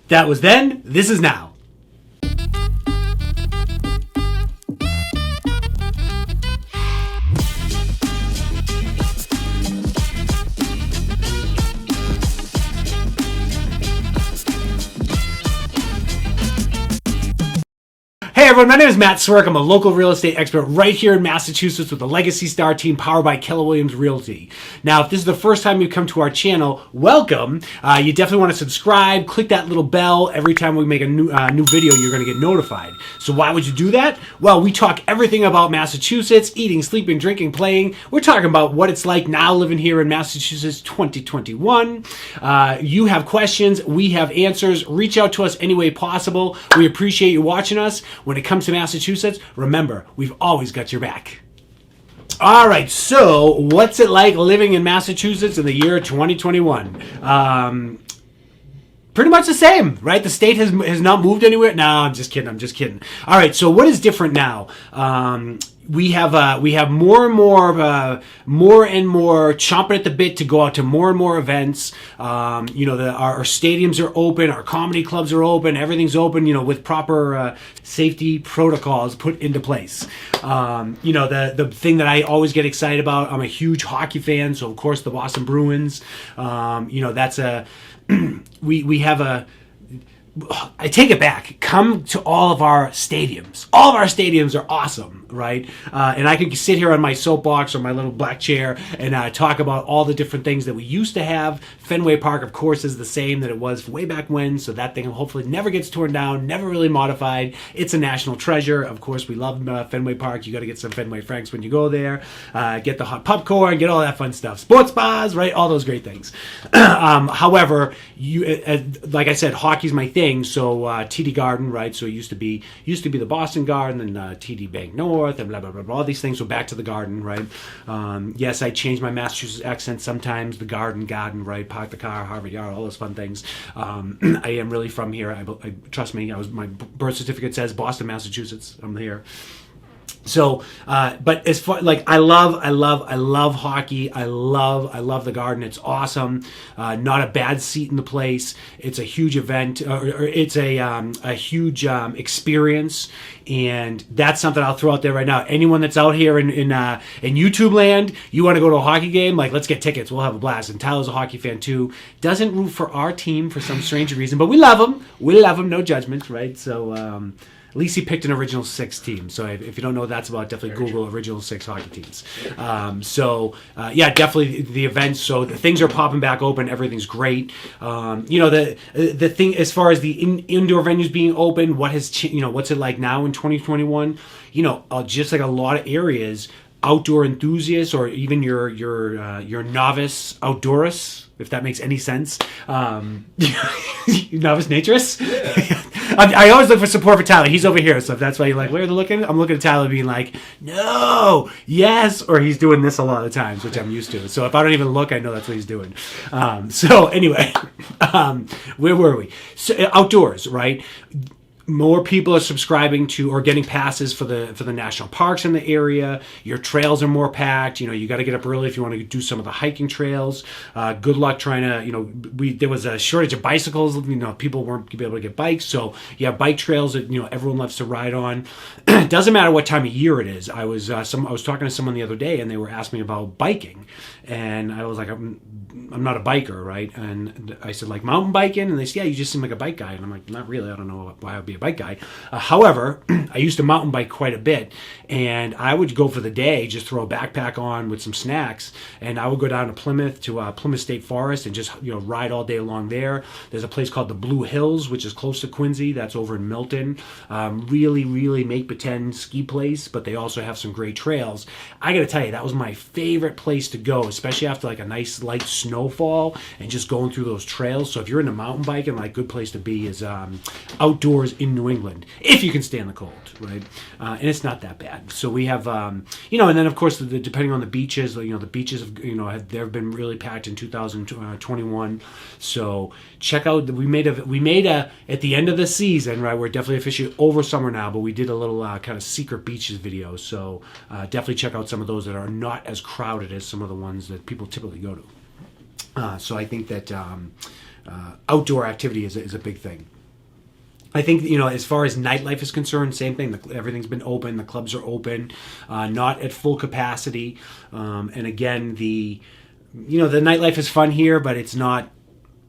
That was then, this is now. Hey everyone, my name is Matt Swierk. I'm a local real estate expert right here in Massachusetts with the Legacy Star team powered by Keller Williams Realty. Now, if this is the first time you've come to our channel, welcome. You definitely want to subscribe, click that little bell. Every time we make a new video, you're going to get notified. So why would you do that? Well, we talk everything about Massachusetts, eating, sleeping, drinking, playing. We're talking about what it's like now living here in Massachusetts 2021. You have questions, we have answers. Reach out to us any way possible. We appreciate you watching us. When it comes to Massachusetts, remember, we've always got your back. All right, so what's it like living in Massachusetts in the year 2021? Pretty much the same, right? The state has not moved anywhere. No, I'm just kidding. All right, so what is different now? We have more and more chomping at the bit to go out to more and more events. Our stadiums are open, our comedy clubs are open, everything's open, with proper safety protocols put into place. The thing that I always get excited about, I'm a huge hockey fan, so of course the Boston Bruins, I take it back. Come to all of our stadiums. All of our stadiums are awesome, right? And I can sit here on my soapbox or my little black chair and talk about all the different things that we used to have. Fenway Park, of course, is the same that it was way back when, so that thing hopefully never gets torn down, never really modified. It's a national treasure. Of course, we love Fenway Park. You got to get some Fenway Franks when you go there. Get the hot popcorn, get all that fun stuff. Sports bars, right? All those great things. However, like I said, hockey's my thing. So TD Garden, right? So it used to be the Boston Garden and TD Bank North and blah blah blah. All these things. So back to the Garden, right? Yes, I change my Massachusetts accent sometimes. The Garden, right? Park the car, Harvard Yard, all those fun things. I am really from here. I trust me. My birth certificate says Boston, Massachusetts. I'm here. So, but as far I love hockey. I love the Garden. It's awesome. Not a bad seat in the place. It's a huge event. It's a huge experience, and that's something I'll throw out there right now. Anyone that's out here in YouTube land, you want to go to a hockey game? Let's get tickets. We'll have a blast. And Tyler's a hockey fan too. Doesn't root for our team for some strange reason, but we love him. No judgment, right? So. At least he picked an original 6 team. So if you don't know what that's about, definitely Google original 6 hockey teams. Definitely the events. So the things are popping back open. Everything's great. The thing as far as the indoor venues being open, what's it like now in 2021? Just like a lot of areas, outdoor enthusiasts or even your novice outdoorists, if that makes any sense. Novice naturists. Yeah. I always look for support for Tyler. He's over here, so if that's why you're like, where are they looking? I'm looking at Tyler being like, no, yes, or he's doing this a lot of times, which I'm used to. So if I don't even look, I know that's what he's doing. Anyway, where were we? So, outdoors, right? More people are subscribing to or getting passes for the national parks in the area. Your trails are more packed. You got to get up early if you want to do some of the hiking trails. Good luck trying to, there was a shortage of bicycles. People weren't able to get bikes. So you have bike trails that, everyone loves to ride on. It doesn't matter what time of year it is. I was talking to someone the other day and they were asking me about biking. And I was like, I'm not a biker, right? And I said, like mountain biking? And they said, yeah, you just seem like a bike guy. And I'm like, not really. I don't know why I'd be a bike guy. However, I used to mountain bike quite a bit, and I would go for the day, just throw a backpack on with some snacks, and I would go down to Plymouth State Forest and just ride all day long there. There's a place called the Blue Hills, which is close to Quincy. That's over in Milton. Really, really make pretend ski place, but they also have some great trails. I got to tell you, that was my favorite place to go, especially after like a nice light snowfall and just going through those trails. So if you're into mountain biking, like good place to be is outdoors in New England, if you can stand the cold, right? And it's not that bad. So we have, and then of course, depending on the beaches, the beaches they've been really packed in 2021. So check out, we made a at the end of the season, right? We're definitely officially over summer now, but we did a little kind of secret beaches video. So definitely check out some of those that are not as crowded as some of the ones that people typically go to. So I think that outdoor activity is a big thing. I think, you know, as far as nightlife is concerned, same thing. Everything's been open. The clubs are open, not at full capacity. And again, the nightlife is fun here, but it's not.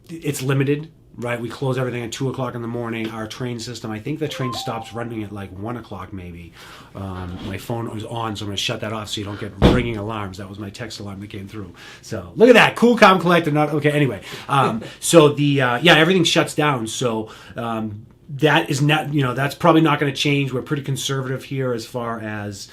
It's limited, right? We close everything at 2:00 in the morning. Our train system, I think the train stops running at like 1:00 maybe. My phone was on, so I'm going to shut that off so you don't get ringing alarms. That was my text alarm that came through. So look at that, cool, calm, collected. Not okay. Anyway, so everything shuts down. So. That is not, that's probably not going to change. We're pretty conservative here as far as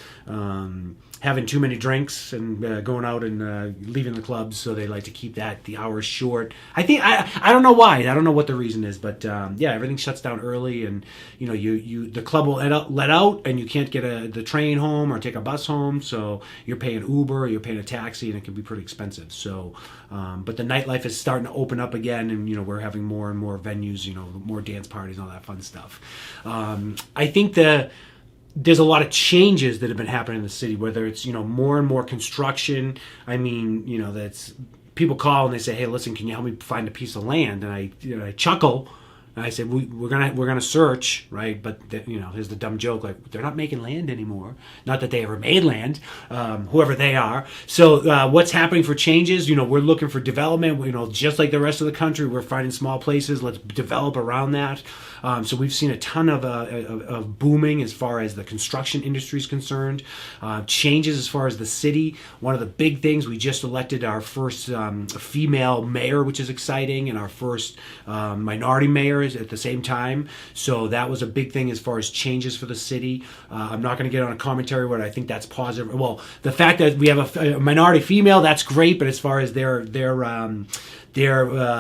having too many drinks and going out and leaving the clubs. So they like to keep the hours short. I think I don't know why. I don't know what the reason is, but everything shuts down early, and the club will let out, and you can't get the train home or take a bus home. So you're paying Uber, or you're paying a taxi, and it can be pretty expensive. So, but the nightlife is starting to open up again, and we're having more and more venues, more dance parties and all that fun stuff. I think there's a lot of changes that have been happening in the city, whether it's, more and more construction. I mean, that's people call and they say, hey, listen, can you help me find a piece of land? And I chuckle. And I said, we're gonna search, right? But here's the dumb joke: like, they're not making land anymore. Not that they ever made land, whoever they are. So what's happening for changes? We're looking for development. Just like the rest of the country, we're finding small places. Let's develop around that. So we've seen a ton of booming as far as the construction industry is concerned. Changes as far as the city. One of the big things, we just elected our first female mayor, which is exciting, and our first minority mayor at the same time. So that was a big thing as far as changes for the city. I'm not going to get on a commentary where I think that's positive. Well, the fact that we have a minority female, that's great, but as far as their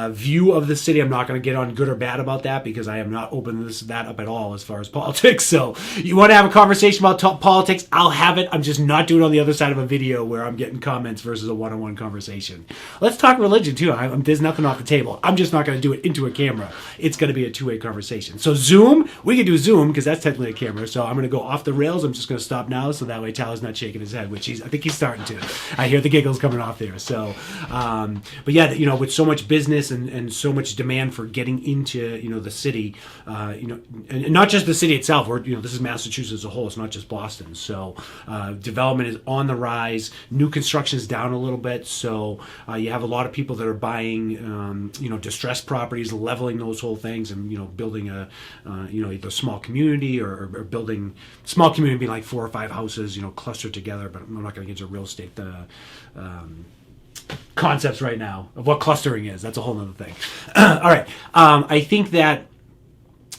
view of the city, I'm not going to get on good or bad about that, because I am not opening that up at all as far as politics. So you want to have a conversation about politics, I'll have it. I'm just not doing it on the other side of a video where I'm getting comments versus a one-on-one conversation. Let's talk religion too. There's nothing off the table. I'm just not going to do it into a camera. It's going to be a two-way conversation. So Zoom, we can do Zoom because that's technically a camera. So I'm going to go off the rails. I'm just going to stop now, so that way Tyler's not shaking his head, which I think he's starting to. I hear the giggles coming off there. So, but yeah, with so much business and so much demand for getting into the city, and not just the city itself. This is Massachusetts as a whole. It's not just Boston. So development is on the rise. New construction is down a little bit. So you have a lot of people that are buying distressed properties, leveling those whole things, and building a either small community or building small community, being like 4 or 5 houses clustered together. But I'm not going to get into real estate concepts right now of what clustering is. That's a whole other thing. All right. I think that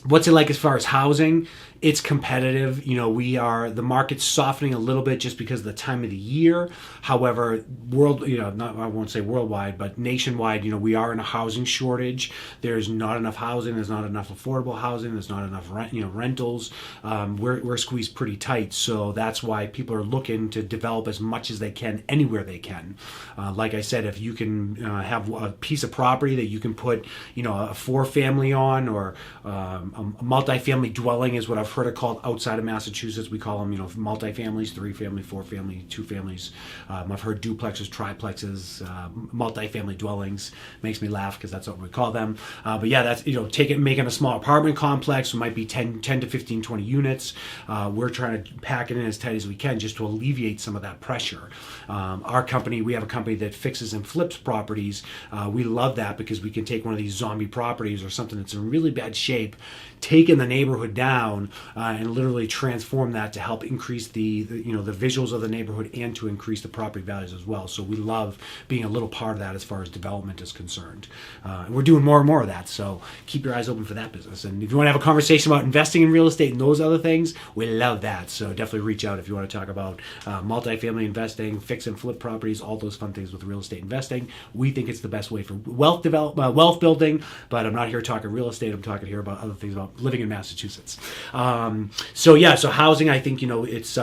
what's it like as far as housing? It's competitive. The market's softening a little bit just because of the time of the year. However, I won't say worldwide, but nationwide, we are in a housing shortage. There's not enough housing. There's not enough affordable housing. There's not enough rentals. We're squeezed pretty tight. So that's why people are looking to develop as much as they can anywhere they can. Like I said, if you can have a piece of property that you can put, a 4-family on, or a multi-family dwelling is what I've heard it called outside of Massachusetts. We call them, multi-families, 3-family, 4-family, 2 families. I've heard duplexes, triplexes, multi-family dwellings. Makes me laugh because that's what we call them. But yeah, that's, making a small apartment complex. It might be 10 to 15, 20 units. We're trying to pack it in as tight as we can just to alleviate some of that pressure. We have a company that fixes and flips properties. We love that because we can take one of these zombie properties or something that's in really bad shape, taking the neighborhood down, and literally transform that to help increase the visuals of the neighborhood and to increase the property values as well. So we love being a little part of that as far as development is concerned. And we're doing more and more of that. So keep your eyes open for that business. And if you want to have a conversation about investing in real estate and those other things, we love that. So definitely reach out if you want to talk about multifamily investing, fix and flip properties, all those fun things with real estate investing. We think it's the best way for wealth building, but I'm not here talking real estate. I'm talking here about other things about living in Massachusetts. So housing, I think, it's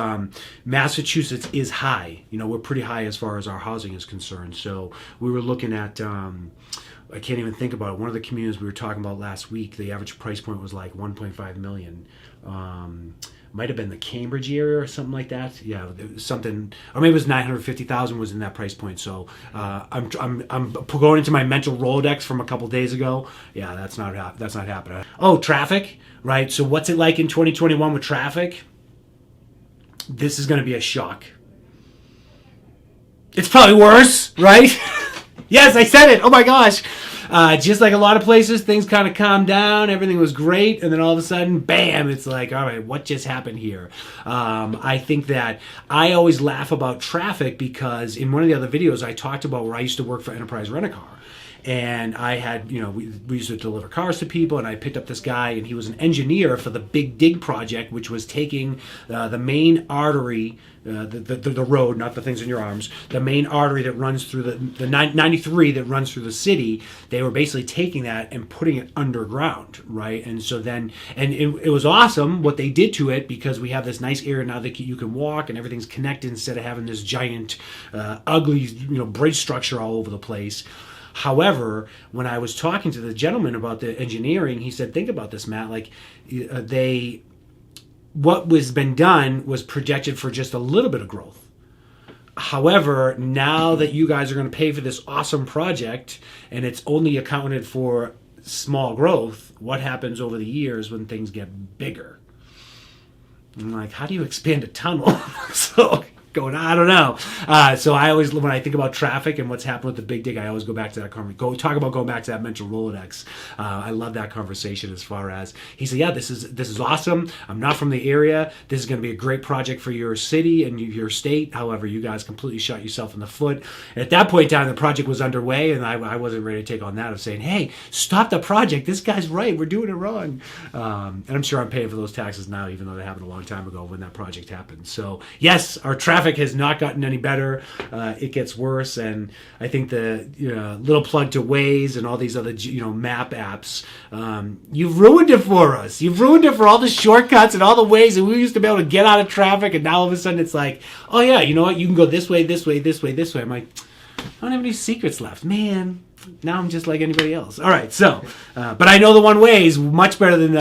Massachusetts is high. We're pretty high as far as our housing is concerned. So we were looking at, I can't even think about it. One of the communities we were talking about last week, the average price point was like 1.5 million. might have been the Cambridge area or something like that. Yeah, it was something, or maybe it was 950,000 was in that price point. So I'm going into my mental Rolodex from a couple days ago. Yeah, that's not happening. Oh, traffic, right? So what's it like in 2021 with traffic? This is going to be a shock. It's probably worse, right? Yes, I said it. Oh my gosh. Just like a lot of places, things kind of calmed down. Everything was great. And then all of a sudden, bam, it's like, all right, what just happened here? I think that I always laugh about traffic because in one of the other videos, I talked about where I used to work for Enterprise Rent-A-Car. And I had, we used to deliver cars to people, and I picked up this guy, and he was an engineer for the Big Dig project, which was taking the main artery, the road, not the things in your arms, the main artery that runs through the 93 that runs through the city. They were basically taking that and putting it underground, right? And so then, and it was awesome what they did to it, because we have this nice area now that you can walk and everything's connected instead of having this giant, ugly, bridge structure all over the place. However, when I was talking to the gentleman about the engineering, he said, think about this, Matt, like what was been done was projected for just a little bit of growth. However, now that you guys are going to pay for this awesome project and it's only accounted for small growth, what happens over the years when things get bigger? I'm like, how do you expand a tunnel? I don't know. So I always, when I think about traffic and what's happened with the Big Dig, I always go back to that talk about going back to that mental Rolodex. I love that conversation as far as, he said, yeah, this is awesome. I'm not from the area. This is going to be a great project for your city and your state. However, you guys completely shot yourself in the foot. And at that point in time, the project was underway, and I wasn't ready to take on that of saying, hey, stop the project. This guy's right. We're doing it wrong. And I'm sure I'm paying for those taxes now, even though they happened a long time ago when that project happened. So yes, our traffic has not gotten any better. It gets worse, and I think the little plug to Waze and all these other map apps, you've ruined it for us. You've ruined it for all the shortcuts and all the ways that we used to be able to get out of traffic, and now all of a sudden it's like, oh yeah, you know what? You can go this way, this way, this way, this way. I'm like, I don't have any secrets left, man. Now I'm just like anybody else. All right, so, but I know the one way is much better than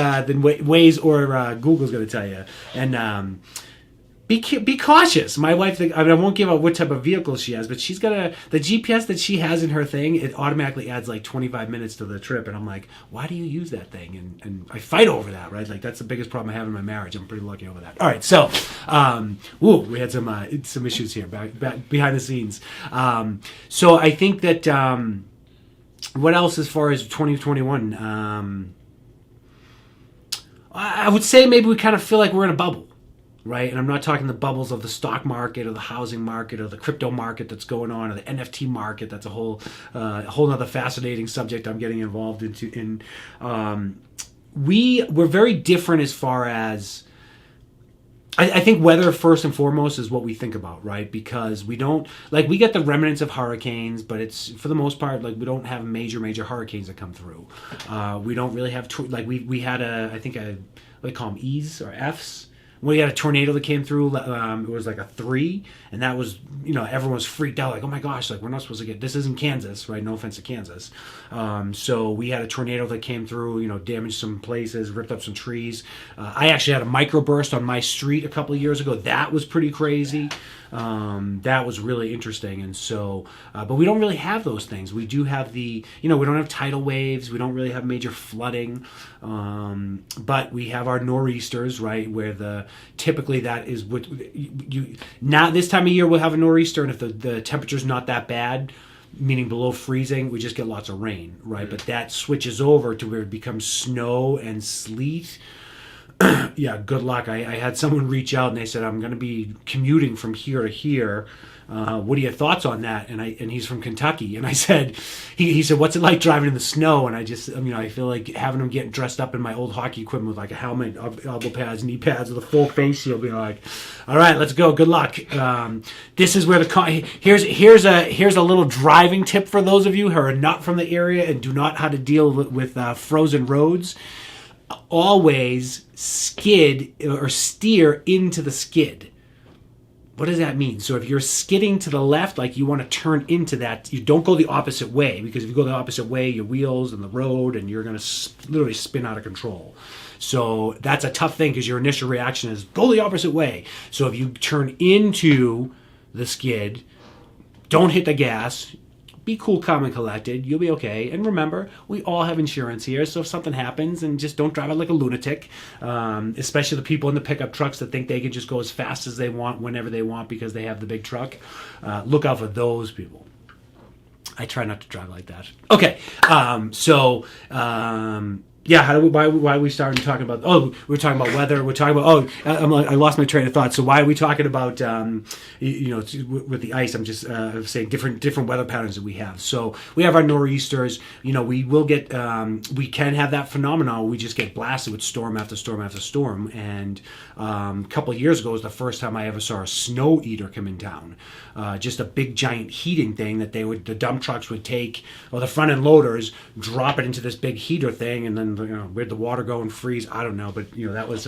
Waze or Google's going to tell you, and. Be cautious. My wife, I won't give out what type of vehicle she has, but she's got the GPS that she has in her thing, it automatically adds like 25 minutes to the trip. And I'm like, why do you use that thing? And I fight over that, right? Like, that's the biggest problem I have in my marriage. I'm pretty lucky over that. All right, so, we had some issues here back behind the scenes. So I think that, what else as far as 2021? I would say maybe we kind of feel like we're in a bubble. Right, and I'm not talking the bubbles of the stock market or the housing market or the crypto market that's going on or the NFT market. That's a whole other fascinating subject I'm getting involved into. We're very different as far as I think weather first and foremost is what we think about, right? Because we don't we get the remnants of hurricanes, but it's for the most part we don't have major hurricanes that come through. We don't really have we had what they call them E's or F's. We had a tornado that came through. It was like a 3, and that was, everyone was freaked out. Like, oh my gosh, we're not supposed to get this. Isn't Kansas, right? No offense to Kansas. So we had a tornado that came through. Damaged some places, ripped up some trees. I actually had a microburst on my street a couple of years ago. That was pretty crazy. That was really interesting. And so, but we don't really have those things. We do have we don't have tidal waves. We don't really have major flooding. But we have our nor'easters, right? Where typically that is what now this time of year we'll have a nor'easter, and if the temperature's not that bad, meaning below freezing, we just get lots of rain, right? But that switches over to where it becomes snow and sleet. Yeah, good luck. I had someone reach out and they said, I'm going to be commuting from here to here. What are your thoughts on that? And he's from Kentucky. And I said, he said, what's it like driving in the snow? And I feel like having him get dressed up in my old hockey equipment with like a helmet, elbow pads, knee pads, with a full face shield, being like, all right, let's go. Good luck. This is where here's a little driving tip for those of you who are not from the area and do not how to deal with frozen roads. Always skid or steer into the skid. what does that mean? So if you're skidding to the left, like you want to turn into that, you don't go the opposite way, because if you go the opposite way, your wheels and the road, and you're going to literally spin out of control. So that's a tough thing, because your initial reaction is go the opposite way. So if you turn into the skid, don't hit the gas. Be cool, calm, and collected. You'll be okay. And remember, we all have insurance here, so if something happens, and just don't drive it like a lunatic, especially the people in the pickup trucks that think they can just go as fast as they want, whenever they want, because they have the big truck. Look out for those people. I try not to drive like that. Okay, yeah, why are we starting talking about? Oh, we're talking about weather. We're talking about. I lost my train of thought. So why are we talking about? With the ice, I'm just saying different weather patterns that we have. So we have our nor'easters. We will get. We can have that phenomenon. We just get blasted with storm after storm after storm. And a couple of years ago was the first time I ever saw a snow eater come in town. Just a big giant heating thing that the dump trucks would take, or the front end loaders drop it into this big heater thing, and then where'd the water go and freeze? I don't know, but that was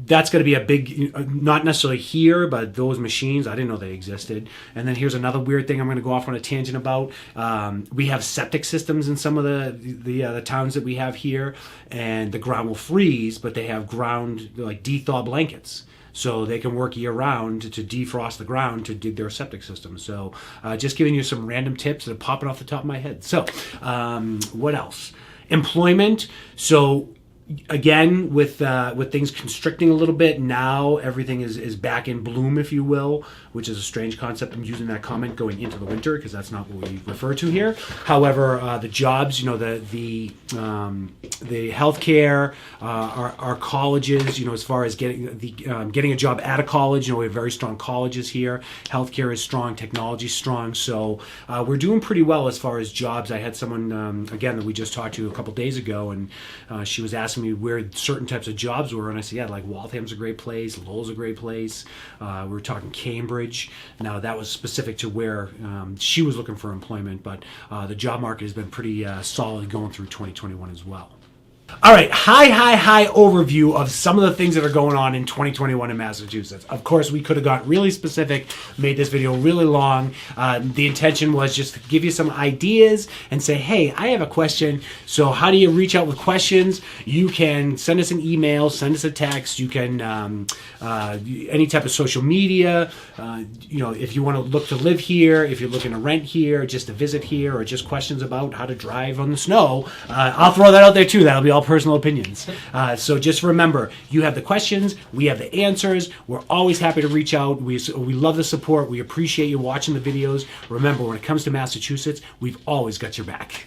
that's going to be a big, not necessarily here, but those machines, I didn't know they existed. And then here's another weird thing I'm going to go off on a tangent about. We have septic systems in some of the towns that we have here, and the ground will freeze, but they have ground like de-thaw blankets. So they can work year-round to defrost the ground to dig their septic system. So just giving you some random tips that are popping off the top of my head. So what else? Employment. So again, with things constricting a little bit, now everything is back in bloom, if you will, which is a strange concept. I'm using that comment going into the winter, because that's not what we refer to here. However, the jobs, the healthcare, our colleges, as far as getting a job at a college, we have very strong colleges here. Healthcare is strong, technology is strong, so we're doing pretty well as far as jobs. I had someone again that we just talked to a couple days ago, and she was asking me where certain types of jobs were, and I said, yeah, like Waltham's a great place, Lowell's a great place. We were talking Cambridge. Now that was specific to where she was looking for employment, but the job market has been pretty solid going through 2021 as well. All right, high overview of some of the things that are going on in 2021 in Massachusetts. Of course, we could have got really specific, made this video really long. The intention was just to give you some ideas and say, hey, I have a question. So how do you reach out with questions? You can send us an email, send us a text. You can, any type of social media. If you want to look to live here, if you're looking to rent here, just to visit here, or just questions about how to drive on the snow, I'll throw that out there too. That'll be all personal opinions. So just remember, you have the questions, we have the answers. We're always happy to reach out. We love the support. We appreciate you watching the videos. Remember, when it comes to Massachusetts, we've always got your back.